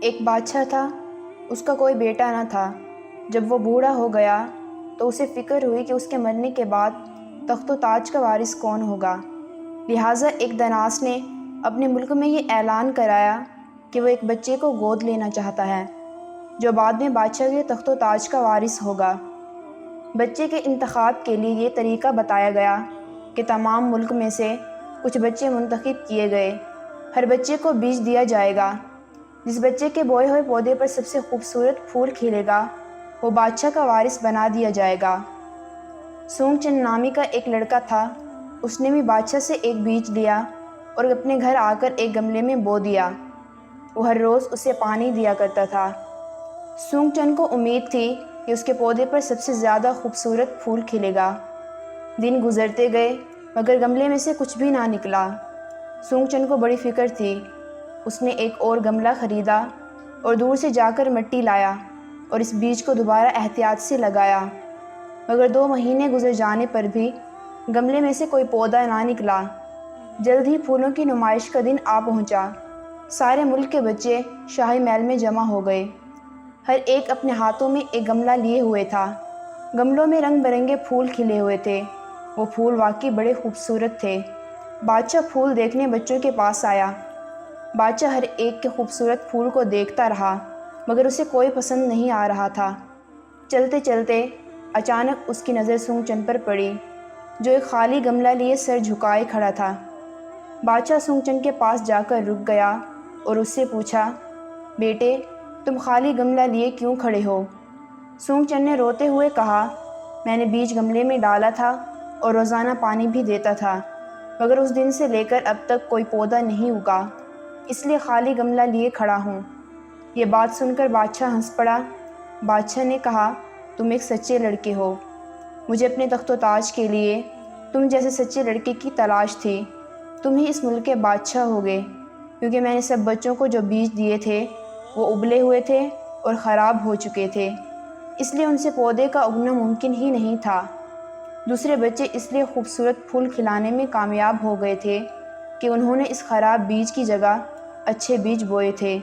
ایک بادشاہ تھا، اس کا کوئی بیٹا نہ تھا۔ جب وہ بوڑھا ہو گیا تو اسے فکر ہوئی کہ اس کے مرنے کے بعد تخت و تاج کا وارث کون ہوگا۔ لہٰذا ایک دناس نے اپنے ملک میں یہ اعلان کرایا کہ وہ ایک بچے کو گود لینا چاہتا ہے جو بعد میں بادشاہ کے تخت و تاج کا وارث ہوگا۔ بچے کے انتخاب کے لیے یہ طریقہ بتایا گیا کہ تمام ملک میں سے کچھ بچے منتخب کیے گئے۔ ہر بچے کو بیج دیا جائے گا۔ جس بچے کے بوئے ہوئے پودے پر سب سے خوبصورت پھول کھلے گا وہ بادشاہ کا وارث بنا دیا جائے گا۔ سونگ چن نامی کا ایک لڑکا تھا، اس نے بھی بادشاہ سے ایک بیج لیا اور اپنے گھر آ کر ایک گملے میں بو دیا۔ وہ ہر روز اسے پانی دیا کرتا تھا۔ سونگ چن کو امید تھی کہ اس کے پودے پر سب سے زیادہ خوبصورت پھول کھلے گا۔ دن گزرتے گئے مگر گملے میں سے کچھ بھی نہ نکلا۔ سونگ چن کو بڑی فکر تھی۔ اس نے ایک اور گملہ خریدا اور دور سے جا کر مٹی لایا اور اس بیج کو دوبارہ احتیاط سے لگایا، مگر 2 مہینے گزر جانے پر بھی گملے میں سے کوئی پودا نہ نکلا۔ جلد ہی پھولوں کی نمائش کا دن آ پہنچا۔ سارے ملک کے بچے شاہی محل میں جمع ہو گئے۔ ہر ایک اپنے ہاتھوں میں ایک گملہ لیے ہوئے تھا۔ گملوں میں رنگ برنگے پھول کھلے ہوئے تھے۔ وہ پھول واقعی بڑے خوبصورت تھے۔ بادشاہ پھول دیکھنے بچوں کے پاس آیا۔ بادشاہ ہر ایک کے خوبصورت پھول کو دیکھتا رہا مگر اسے کوئی پسند نہیں آ رہا تھا۔ چلتے چلتے اچانک اس کی نظر سونگ چن پر پڑی جو ایک خالی گملہ لیے سر جھکائے کھڑا تھا۔ بادشاہ سونگ چن کے پاس جا کر رک گیا اور اس سے پوچھا، بیٹے تم خالی گملہ لیے کیوں کھڑے ہو؟ سونگ چن نے روتے ہوئے کہا، میں نے بیج گملے میں ڈالا تھا اور روزانہ پانی بھی دیتا تھا مگر اس دن سے لے کر اب تک کوئی پودا نہیں اگا، اس لیے خالی گملہ لیے کھڑا ہوں۔ یہ بات سن کر بادشاہ ہنس پڑا۔ بادشاہ نے کہا، تم ایک سچے لڑکے ہو۔ مجھے اپنے تخت و تاج کے لیے تم جیسے سچے لڑکے کی تلاش تھی۔ تم ہی اس ملک کے بادشاہ ہوگے، کیونکہ میں نے سب بچوں کو جو بیج دیے تھے وہ ابلے ہوئے تھے اور خراب ہو چکے تھے، اس لیے ان سے پودے کا اگنا ممکن ہی نہیں تھا۔ دوسرے بچے اس لیے خوبصورت پھول کھلانے میں کامیاب ہو گئے تھے کہ انہوں نے اس خراب بیج کی جگہ اچھے بیج بوئے تھے،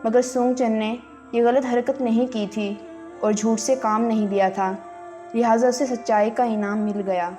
مگر سونگ چن نے یہ غلط حرکت نہیں کی تھی اور جھوٹ سے کام نہیں لیا تھا، لہٰذا اسے سچائی کا انعام مل گیا۔